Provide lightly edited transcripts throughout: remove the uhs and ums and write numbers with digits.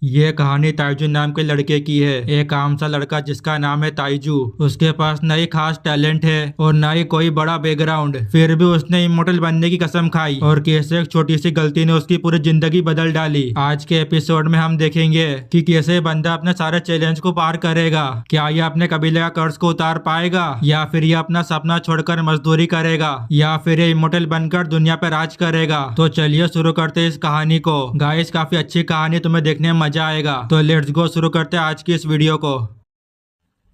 ये कहानी ताइजू नाम के लड़के की है। एक आम सा लड़का जिसका नाम है ताइजू। उसके पास न ही खास टैलेंट है और न ही कोई बड़ा बैकग्राउंड। फिर भी उसने इमोर्टल बनने की कसम खाई और कैसे एक छोटी सी गलती ने उसकी पूरी जिंदगी बदल डाली। आज के एपिसोड में हम देखेंगे कि कैसे बंदा अपने सारे चैलेंज को पार करेगा। क्या ये अपने कबीले का कर्ज को उतार पाएगा, या फिर ये अपना सपना छोड़कर मजदूरी करेगा, या फिर ये इमोर्टल बनकर दुनिया पर राज करेगा। तो चलिए शुरू करते इस कहानी को। गाइस, काफी अच्छी कहानी, तुम्हें देखने में मजा आएगा। तो लेट्स गो, शुरू करते हैं आज की इस वीडियो को।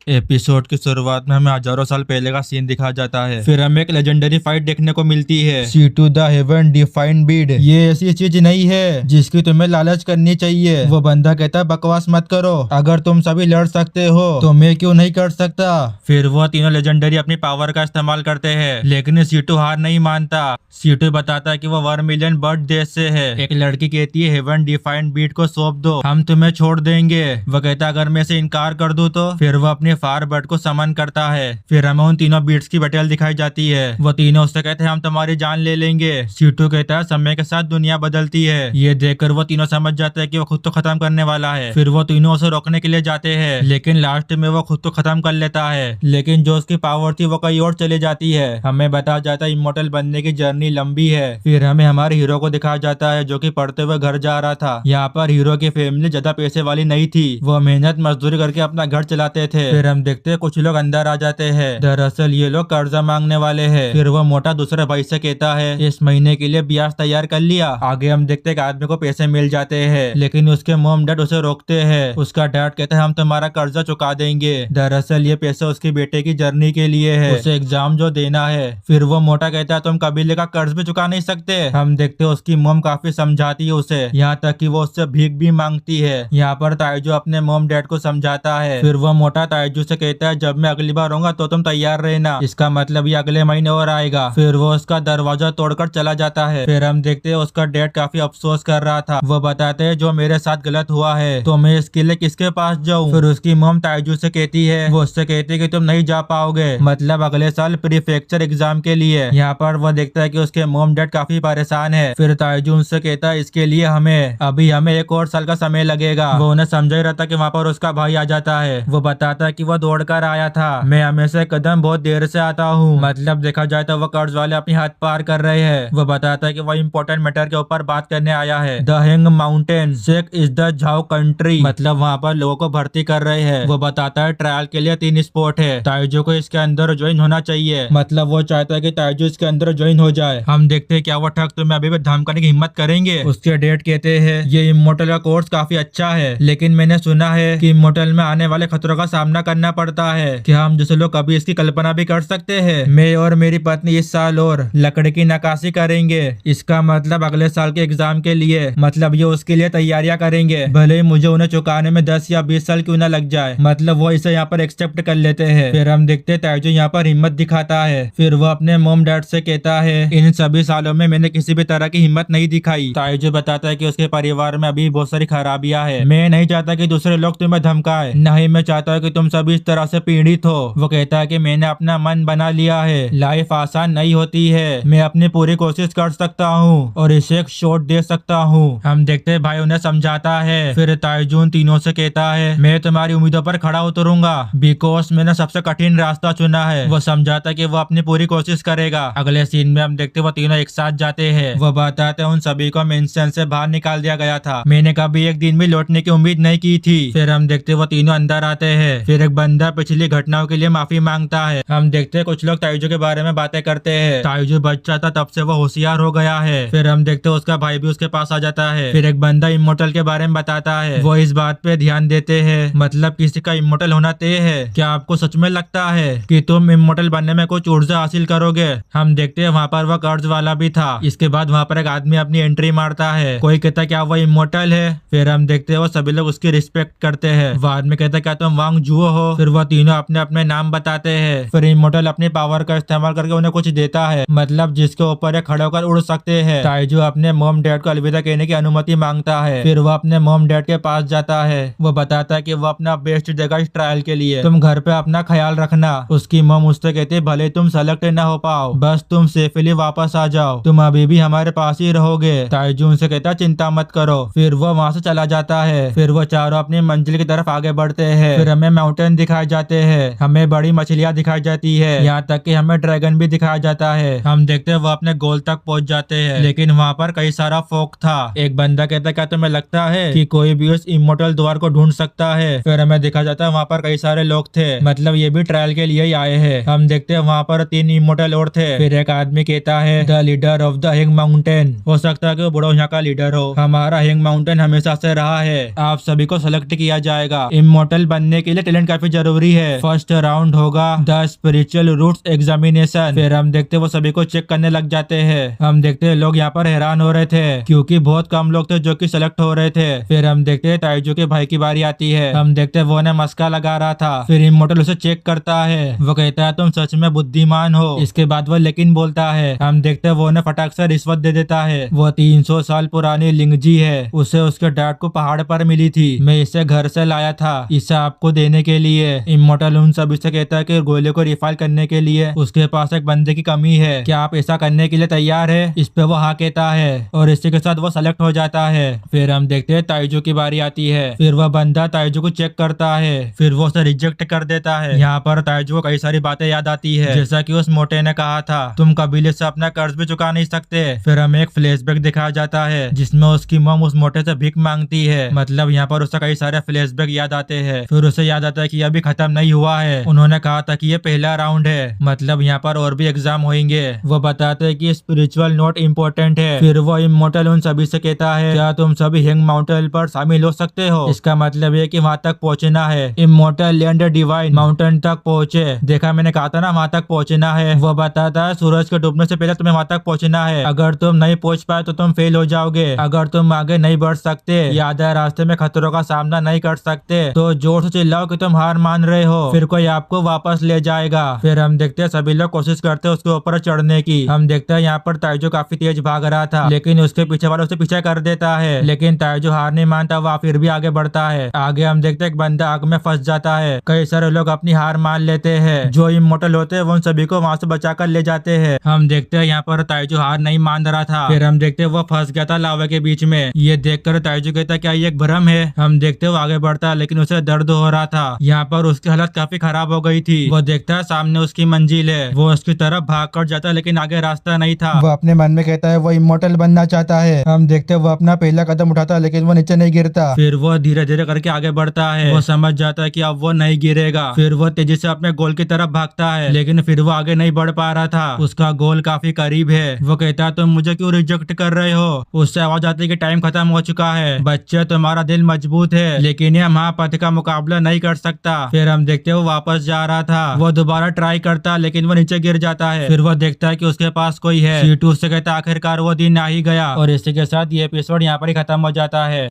एपिसोड की शुरुआत में हमें हजारों साल पहले का सीन दिखाया जाता है। फिर हमें एक लेजेंडरी फाइट देखने को मिलती है। See to the heaven defined bead. ये ऐसी चीज नहीं है जिसकी तुम्हें लालच करनी चाहिए। वो बंदा कहता है बकवास मत करो, अगर तुम सभी लड़ सकते हो तो मैं क्यों नहीं कर सकता। फिर वो तीनों लेजेंडरी अपनी पावर का इस्तेमाल करते हैं, लेकिन सीटू हार नहीं मानता। सीटू बताता है कि वो 1 मिलियन बर्ड देश से है। एक लड़की कहती है हेवन डिफाइंड बीड को सौंप दो, हम तुम्हें छोड़ देंगे। वो कहता है अगर मैं इसे इनकार कर दूं तो। फिर वो अपने फायर बर्ड को समन करता है। फिर हमें उन तीनों बीट्स की बैटल दिखाई जाती है। वो तीनों उससे कहते हैं हम तुम्हारी जान ले लेंगे। सीटू कहता है समय के साथ दुनिया बदलती है। ये देखकर वो तीनों समझ जाते हैं कि वो खुद तो खत्म करने वाला है। फिर वो तीनों उसे रोकने के लिए जाते हैं, लेकिन लास्ट में वो खुद तो खत्म कर लेता है। लेकिन जो उसकी पावर थी वो कहीं और चली जाती है। हमें बताया जाता है इमोर्टल बनने की जर्नी लंबी है। फिर हमें हमारे हीरो को दिखाया जाता है जो कि पढ़ते हुए घर जा रहा था। यहाँ पर हीरो की फैमिली ज्यादा पैसे वाली नहीं थी, वो मेहनत मजदूरी करके अपना घर चलाते थे। फिर हम देखते हैं कुछ लोग अंदर आ जाते हैं। दरअसल ये लोग कर्जा मांगने वाले हैं। फिर वो मोटा दूसरे भाई से कहता है इस महीने के लिए ब्याज तैयार कर लिया। आगे हम देखते हैं कि आदमी को पैसे मिल जाते हैं, लेकिन उसके मॉम डैड उसे रोकते हैं। उसका डैड कहता है हम तुम्हारा कर्जा चुका देंगे। दरअसल ये पैसे उसके बेटे की जर्नी के लिए है, उसे एग्जाम जो देना है। फिर वो मोटा कहता है तुम कबीले का कर्ज भी चुका नहीं सकते। हम देखते हैं उसकी मॉम काफी समझाती है उसे, यहाँ तक कि वो उससे भीख भी मांगती है। यहाँ पर ताइजू अपने मॉम डैड को समझाता है। फिर वो मोटा ताइजू से कहता है जब मैं अगली बार आऊंगा तो तुम तैयार रहना, इसका मतलब ये अगले महीने और आएगा। फिर वो उसका दरवाजा तोड़कर चला जाता है। फिर हम देखते हैं उसका डैड काफी अफसोस कर रहा था। वो बताते हैं जो मेरे साथ गलत हुआ है तो मैं इसके लिए किसके पास जाऊँ। फिर उसकी मॉम ताइजू से कहती है, वो उससे कहती है कि तुम नहीं जा पाओगे, मतलब अगले साल प्रीफ्रेक्चर एग्जाम के लिए। यहाँ पर वो देखता है कि उसके मॉम डैड काफी परेशान है। फिर ताइजू उनसे कहता है इसके लिए हमें 1 और साल का समय लगेगा। वो उन्हें समझा ही रहा था कि वहाँ पर उसका भाई आ जाता है। वो बताता है कि वो दौड़कर आया था, मैं हमेशा कदम बहुत देर से आता हूँ। मतलब देखा जाए तो वो कर्ज वाले अपनी हाथ पार कर रहे हैं। वो बताता है कि वो इम्पोर्टेंट मैटर के ऊपर बात करने आया है। The hang mountain shake is the Zhao country, मतलब वहाँ पर लोगों को भर्ती कर रहे हैं। वो बताता है ट्रायल के लिए 3 स्पॉट है, ताइजू को इसके अंदर ज्वाइन होना चाहिए। मतलब वो चाहता है कि ताइजू इसके अंदर ज्वाइन हो जाए। हम देखते हैं क्या वो ठग तुम्हें अभी भी धमकाने की हिम्मत करेंगे। उसके डेट कहते हैं ये इमोर्टल का कोर्स काफी अच्छा है, लेकिन मैंने सुना है कि इमोर्टल में आने वाले खतरों का सामना करना पड़ता है। क्या हम जैसे लोग कभी इसकी कल्पना भी कर सकते हैं। मैं और मेरी पत्नी इस साल और लकड़ी की नक्काशी करेंगे, इसका मतलब अगले साल के एग्जाम के लिए, मतलब ये उसके लिए तैयारियां करेंगे, भले ही मुझे उन्हें चुकाने में 10 या 20 साल क्यों ना लग जाए। मतलब वो इसे यहाँ पर एक्सेप्ट कर लेते हैं। फिर हम देखते हैं ताइजू यहाँ पर हिम्मत दिखाता है। फिर वो अपने मॉम डैड से कहता है इन सभी सालों में मैंने किसी भी तरह की हिम्मत नहीं दिखाई। ताइजू बताता है कि उसके परिवार में अभी बहुत सारी खराबियां है। मैं नहीं चाहता कि दूसरे लोग तुम्हें धमकाए, नहीं मैं चाहता हूँ कि तुम सभी इस तरह से पीड़ित हो। वो कहता है कि मैंने अपना मन बना लिया है, लाइफ आसान नहीं होती है, मैं अपनी पूरी कोशिश कर सकता हूँ और इसे एक शॉट दे सकता हूँ। हम देखते हैं भाई उन्हें समझाता है। फिर ताइजून तीनों से कहता है मैं तुम्हारी उम्मीदों पर खड़ा उतरूंगा, बिकॉज मैंने सबसे कठिन रास्ता चुना है। वो समझाता है कि वो अपनी पूरी कोशिश करेगा। अगले सीन में हम देखते हैं वो तीनों एक साथ जाते हैं। वो बताते हैं उन सभी को मेंशन से बाहर निकाल दिया गया था, मैंने कभी एक दिन भी लौटने की उम्मीद नहीं की थी। फिर हम देखते हैं वो तीनों अंदर आते हैं। फिर एक बंदा पिछली घटनाओं के लिए माफी मांगता है। हम देखते हैं कुछ लोग ताइजू के बारे में बातें करते हैं। ताइजू बच्चा था तब से वो होशियार हो गया है। फिर हम देखते हैं उसका भाई भी उसके पास आ जाता है। फिर एक बंदा इमोर्टल के बारे में बताता है। वो इस बात पे ध्यान देते हैं, मतलब किसी का इमोर्टल होना तय है। क्या आपको सच में लगता है कि तुम इमोर्टल बनने में कुछ ऊर्जा हासिल करोगे। हम देखते हैं वहाँ पर वो कर्ज वाला भी था। इसके बाद वहाँ पर एक आदमी अपनी एंट्री मारता है। कोई कहता क्या वो इमोर्टल है। फिर हम देखते हैं वो सभी लोग उसकी रिस्पेक्ट करते हैं। वो आदमी कहता क्या तुम वांग जुओ हो। फिर वो तीनों अपने अपने नाम बताते हैं। फिर इमोर्टल अपनी पावर का इस्तेमाल करके उन्हें कुछ देता है, मतलब जिसके ऊपर ये खड़े होकर उड़ सकते हैं। ताइजू अपने मॉम डैड को अलविदा कहने की अनुमति मांगता है। फिर वो अपने मॉम डैड के पास जाता है। वो बताता है कि वो अपना बेस्ट देगा इस ट्रायल के लिए, तुम घर पे अपना ख्याल रखना। उसकी मॉम उससे कहती है भले तुम सेलेक्ट न हो पाओ, बस तुम सेफली वापस आ जाओ, तुम अभी भी हमारे पास ही रहोगे। ताइजू उनसे कहता है चिंता मत करो। फिर वो वहाँ से चला जाता है। फिर वो चारों अपनी मंजिल की तरफ आगे बढ़ते हैं। फिर हमें माउंटेन दिखाए जाते हैं, हमें बड़ी मछलियाँ दिखाई जाती है, यहाँ तक कि हमें ड्रैगन भी दिखाया जाता है। हम देखते हैं वो अपने गोल तक पहुँच जाते हैं, लेकिन वहाँ पर कई सारा फोक था। एक बंदा कहता है क्या तुम्हें लगता है कि कोई भी उस इमोर्टल द्वार को ढूंढ सकता है? फिर हमें दिखा जाता है वहाँ पर कई सारे लोग थे, मतलब ये भी ट्रायल के लिए ही आए हैं। हम देखते हैं वहाँ पर 3 इमोर्टल और थे। फिर एक आदमी कहता है द लीडर ऑफ द हिंग माउंटेन, हो सकता है कि वो बड़ा यहाँ का लीडर हो। हमारा हिंग माउंटेन हमेशा से रहा है, आप सभी को सेलेक्ट किया जाएगा। इमोर्टल बनने के लिए टैलेंट काफी जरूरी है। फर्स्ट राउंड होगा द स्पिरिचुअल रूट्स एग्जामिनेशन। फिर हम देखते वो सभी को चेक करने लग जाते हैं। हम देखते हैं लोग यहाँ पर हैरान हो रहे थे क्योंकि बहुत कम लोग थे जो कि सेलेक्ट हो रहे थे। फिर हम देखते हैं ताइजू के भाई की बारी आती है। हम देखते हैं वो ने मस्का लगा रहा था। फिर इमोर्टल उसे चेक करता है, वो कहता है तुम सच में बुद्धिमान हो। इसके बाद वो लेकिन बोलता है। हम देखते हैं वो ने फटाक से रिश्वत दे देता है। वो 300 साल पुरानी लिंगजी है, उसे उसके डैड को पहाड़ पर मिली थी, मैं इसे घर से लाया था इसे आपको देने के लिए। इमोर्टल उन सभी से कहता है कि गोले को रिफाइल करने के लिए उसके पास एक बंदे की कमी है, क्या आप ऐसा करने के लिए तैयार है? इस पे वो हाँ कहता है और इसी के साथ वो सेलेक्ट हो जाता है। फिर हम देखते हैं ताइजू की बारी आती है। फिर वह बंदा ताइजू को चेक करता है, फिर वो उसे रिजेक्ट कर देता है। यहाँ पर ताइजू को कई सारी बातें याद आती है, जैसा कि उस मोटे ने कहा था तुम कबीले से अपना कर्ज भी चुका नहीं सकते। फिर हमें एक फ्लैशबैक दिखाया जाता है जिसमें उसकी मॉम उस मोटे से भीख मांगती है, मतलब यहाँ पर उसे कई सारे फ्लैशबैक याद आते हैं। फिर उसे याद आता है कि अभी खत्म नहीं हुआ है, उन्होंने कहा था कि ये पहला राउंड है, मतलब यहाँ पर और भी एग्जाम होंगे। वो बताते हैं कि स्पिरिचुअल नोट इम्पोर्टेंट है। फिर वो इमोर्टल उन सभी से कहता है क्या तुम सभी हिंग माउंटेन पर शामिल हो सकते हो? इसका मतलब है कि वहाँ तक पहुँचना है। इमोर्टल लैंड डिवाइन माउंटेन तक पहुँचे, देखा मैंने कहा था ना वहाँ तक पहुँचना है। वो बताता है सूरज के डूबने से पहले तुम्हें वहाँ तक पहुँचना है, अगर तुम नहीं पहुँच पाए तो तुम फेल हो जाओगे। अगर तुम आगे नहीं बढ़ सकते या आधे रास्ते में खतरों का सामना नहीं कर सकते तो जोर से चिल्लाओ कि तुम हार मान रहे हो, फिर कोई आपको वापस ले जाएगा। फिर हम देखते हैं सभी लोग कोशिश करते हैं उसके ऊपर चढ़ने की। हम देखते हैं यहाँ पर ताइजू काफी तेज भाग रहा था, लेकिन उसके पीछे वाला उसे पीछे कर देता है, लेकिन ताइजू हार नहीं मानता, वह फिर भी आगे बढ़ता है। आगे हम देखते हैं एक बंदा आग में फंस जाता है। कई सारे लोग अपनी हार मान लेते हैं, जो इमोर्टल होते हैं वो उन सभी को वहाँ से बचाकर ले जाते हैं। हम देखते हैं यहाँ पर ताइजू हार नहीं मान रहा था। फिर हम देखते हैं वो फंस गया था लावा के बीच में। ये देखकर ताइजू कहता क्या ये एक भ्रम है? हम देखते वो आगे बढ़ता है, लेकिन उसे दर्द हो रहा था। यहाँ पर उसकी हालत काफी खराब हो गई थी। वो देखता है सामने उसकी मंजिल है, वो उसकी तरफ भाग कर जाता है, लेकिन आगे रास्ता नहीं था। वो अपने मन में कहता है वो इमोर्टल बनना चाहता है। हम देखते हैं वो अपना पहला कदम उठाता है, लेकिन वो नीचे नहीं गिरता। फिर वो धीरे धीरे करके आगे बढ़ता है, वो समझ जाता है कि अब वो नहीं गिरेगा। फिर वो तेजी से अपने गोल की तरफ भागता है, लेकिन फिर वो आगे नहीं बढ़ पा रहा था, उसका गोल काफी करीब है। वो कहता है तुम मुझे क्यों रिजेक्ट कर रहे हो? उससे आवाज आती है कि टाइम खत्म हो चुका है। बच्चे तुम्हारा दिल मजबूत है, लेकिन ये महापथ का मुकाबला नहीं कर सकता। फिर हम देखते हैं वो वापस जा रहा था, वो दोबारा ट्राई करता लेकिन वो नीचे गिर जाता है। फिर वो देखता है कि उसके पास कोई है। सीटू उससे कहता है आखिरकार वो दिन आ ही गया। और इसी के साथ ये एपिसोड यहाँ पर ही खत्म हो जाता है।